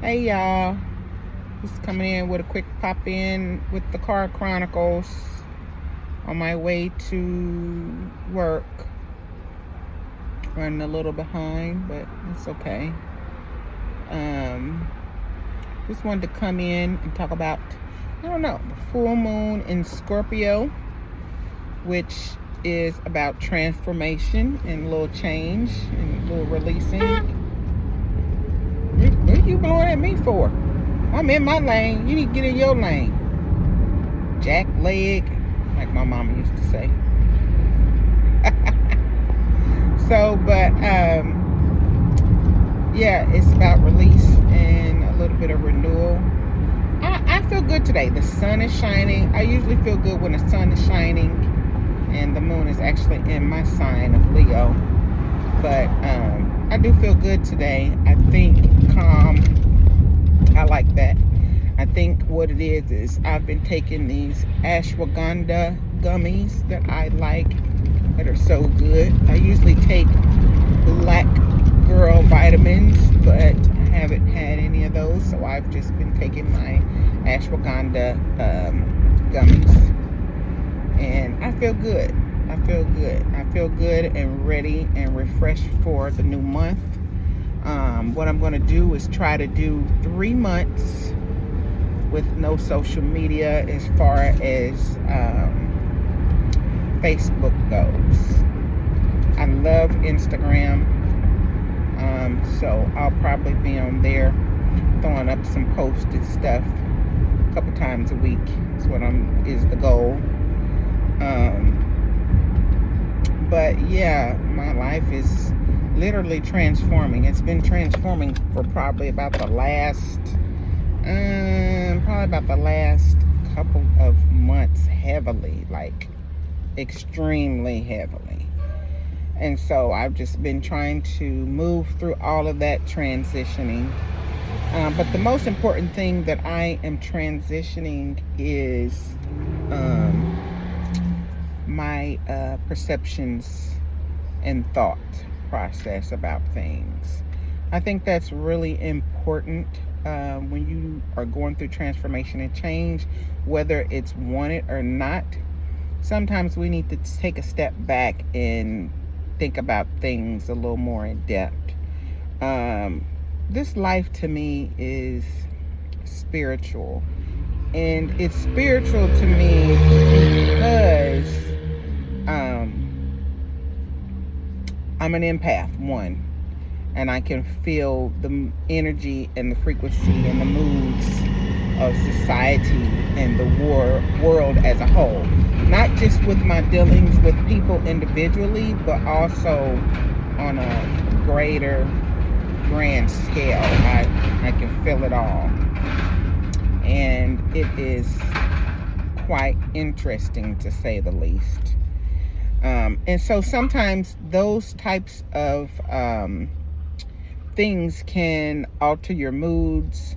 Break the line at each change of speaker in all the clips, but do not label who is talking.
Hey y'all, just coming in with a quick pop in with the Car Chronicles on my way to work. Running a little behind, but it's okay. Just wanted to come in and talk about, the full moon in Scorpio, which is about transformation and a little change and a little releasing. What are you blowing at me for? I'm in my lane. You need to get in your lane. Jack leg, like my mama used to say. Yeah, it's about release and a little bit of renewal. I feel good today. The sun is shining. I usually feel good when the sun is shining and the moon is actually in my sign of Leo. But I do feel good today. I think calm. I like that. I think what it is I've been taking these ashwagandha gummies that I like, that are so good. I usually take black girl vitamins, but I haven't had any of those, so I've just been taking my ashwagandha gummies, and I feel good. I feel good and ready and refreshed for the new month. What I'm going to do is try to do 3 months with no social media as far as Facebook goes. I love Instagram, so I'll probably be on there throwing up some posted stuff a couple times a week. Is the goal. But yeah, my life is literally transforming. It's been transforming for probably about the last couple of months, heavily, like extremely heavily. And so I've just been trying to move through all of that transitioning. But the most important thing that I am transitioning is my perceptions and thought process about things. I think that's really important when you are going through transformation and change, whether it's wanted or not. Sometimes we need to take a step back and think about things a little more in depth. This life to me is spiritual, and it's spiritual to me because I'm an empath, one, and I can feel the energy and the frequency and the moods of society and the world as a whole. Not just with my dealings with people individually, but also on a grand scale. I can feel it all. And it is quite interesting, to say the least. And so sometimes those types of things can alter your moods,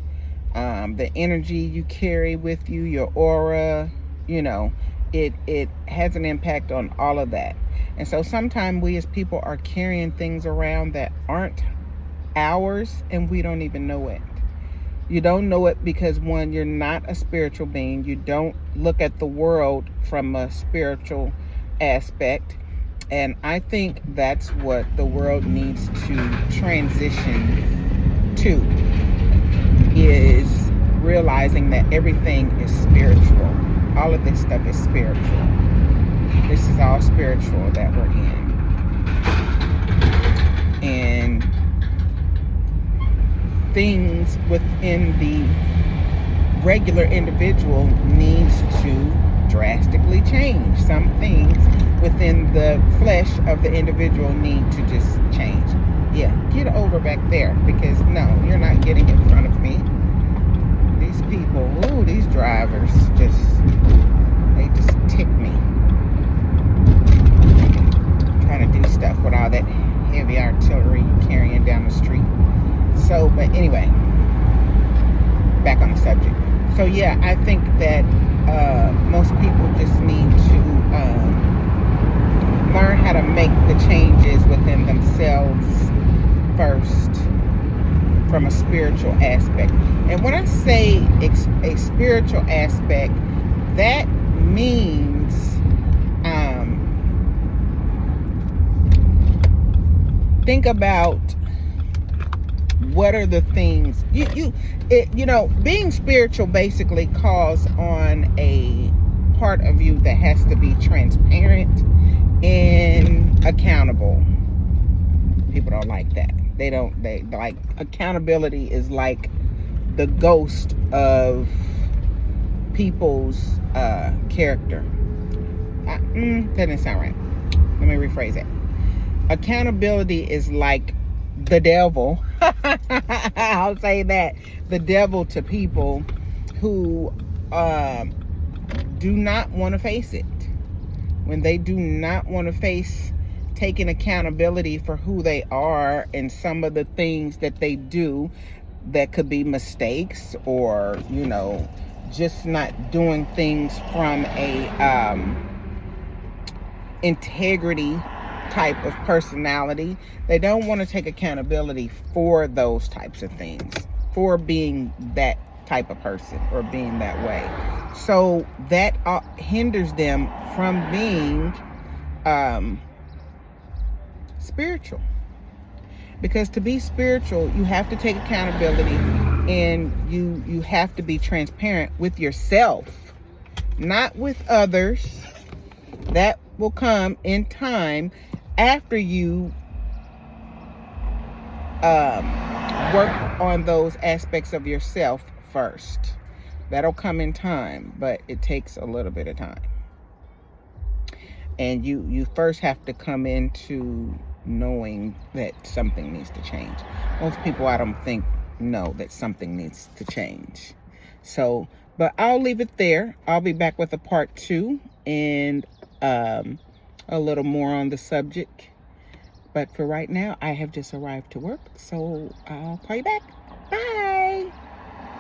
the energy you carry with you, your aura, it has an impact on all of that. And so sometimes we as people are carrying things around that aren't ours, and we don't even know it. You don't know it because, one, you're not a spiritual being. You don't look at the world from a spiritual aspect. And I think that's what the world needs to transition to, is realizing that everything is spiritual. All of this stuff is spiritual. This is all spiritual that we're in. And things within the regular individual needs to drastically change. Some things within the flesh of the individual need to just change. Yeah, get over back there, because no, you're not getting in front of me. These people, these drivers they just tick me. Trying to do stuff with all that heavy artillery carrying down the street. So, but anyway, back on the subject. So yeah, I think that most people just need to learn how to make the changes within themselves first, from a spiritual aspect. And when I say a spiritual aspect, that means think about what are the things being spiritual basically calls on a part of you that has to be transparent and accountable. People don't like that. They like accountability is like the ghost of people's character. That didn't sound right. Let me rephrase it. Accountability is like the devil. I'll say that. The devil to people who do not want to face it. When they do not want to face taking accountability for who they are and some of the things that they do that could be mistakes, or just not doing things from a integrity type of personality. They don't want to take accountability for those types of things, for being that type of person or being that way. So that hinders them from being spiritual. Because to be spiritual, you have to take accountability, and you have to be transparent with yourself, not with others. That will come in time after you work on those aspects of yourself first. That'll come in time, but it takes a little bit of time. And you first have to come into knowing that something needs to change. Most people, I don't think, know that something needs to change. So, but I'll leave it there. I'll be back with a part 2 and a little more on the subject. But for right now, I have just arrived to work, so I'll call you back. Bye.